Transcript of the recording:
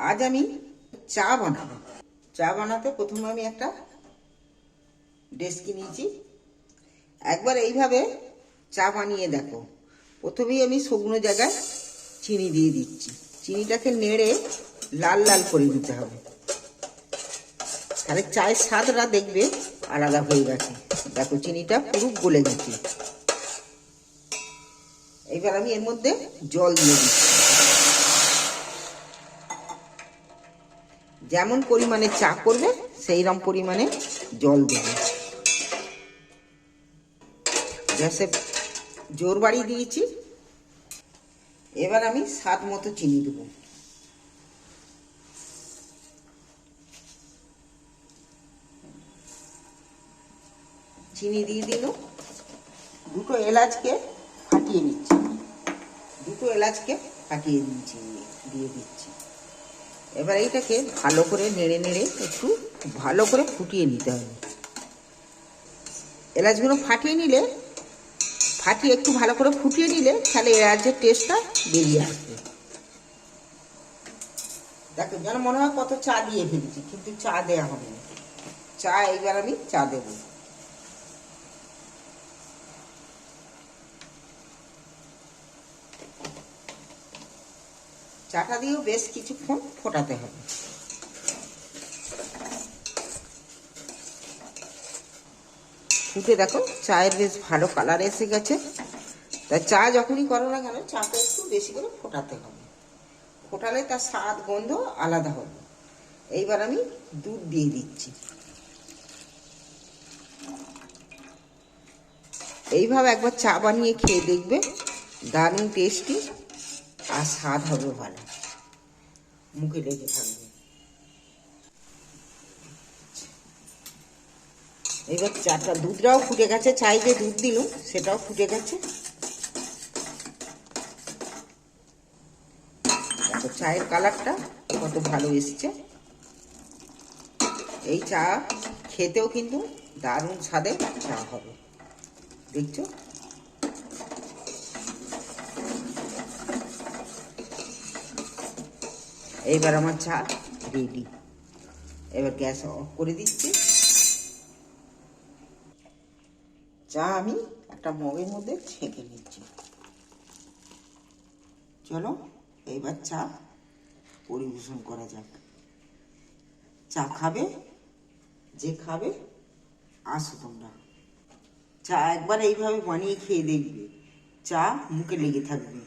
আজ আমি চা বানাবো। চা বানাতে প্রথমে আমি একটা ডেস্কি নিয়েছি। একবার এইভাবে চা বানিয়ে দেখো। প্রথমেই আমি শুকনো জায়গায় চিনি দিয়ে দিচ্ছি। চিনিটাকে নেড়ে লাল লাল করে দিতে হবে, তাহলে চায়ের স্বাদটা দেখবে আলাদা হয়ে গেছে। দেখো চিনিটা পুরো গলে গেছে। এইবার আমি এর মধ্যে জল দিয়ে দিচ্ছি। যেমন পরিমাণে চা করবে সেই রকম পরিমাণে জল দেবে। গ্যাসে জোর বাড়িয়ে দিয়েছি। এবার আমি স্বাদ মতো চিনি দেবো। চিনি দিয়ে দিল। দুটো এলাচকে ফাটিয়ে নিচ্ছি। দিয়ে দিচ্ছি। এবার এইটাকে ভালো করে নেড়ে নেড়ে একটু ভালো করে ফুটিয়ে নিতে হবে। এলাচগুলো একটু ভালো করে ফুটিয়ে নিলে তাহলে এলাচের টেস্টটা বেরিয়ে আসবে। দেখো যেন মনে হয় কত চা দিয়ে ফেলেছি, কিন্তু চা দেওয়া হবে না। এইবার আমি চা দেব। চাটা দিয়েও বেশ কিছুক্ষণ ফোটাতে হবে। ফুটে দেখো চায়ের বেশ ভালো কালার এসে গেছে। তা চা যখনই করো না কেন চাটা একটু বেশি করে ফোটাতে হবে। ফোটালে তার স্বাদ গন্ধ আলাদা হবে। এইবার আমি দুধ দিয়ে দিচ্ছি। এইভাবে একবার চা বানিয়ে খেয়ে দেখবে, দারুণ টেস্টি আর স্বাদ হবে ভালো, মুখে লেগে থাকবে। এইবার চাটা দুধটাও ফুটে গেছে। চায়ে যে দুধ দিলুম সেটাও ফুটে গেছে। দেখো চায়ের কালারটা কত ভালো এসছে। এই চা খেতেও কিন্তু দারুণ স্বাদের চা হবে, দেখছো। এইবার আমার চা রেডি। এবার গ্যাস অফ করে দিচ্ছি। চা আমি একটা মগের মধ্যে ছেঁকে নিচ্ছি। চলো এইবার চা পরিবেশন করা যাক। চা খাবে, যে খাবে আসো তোমরা। চা একবার এইভাবে বানিয়ে খেয়ে দেখবে, চা মুখে লেগে থাকবে।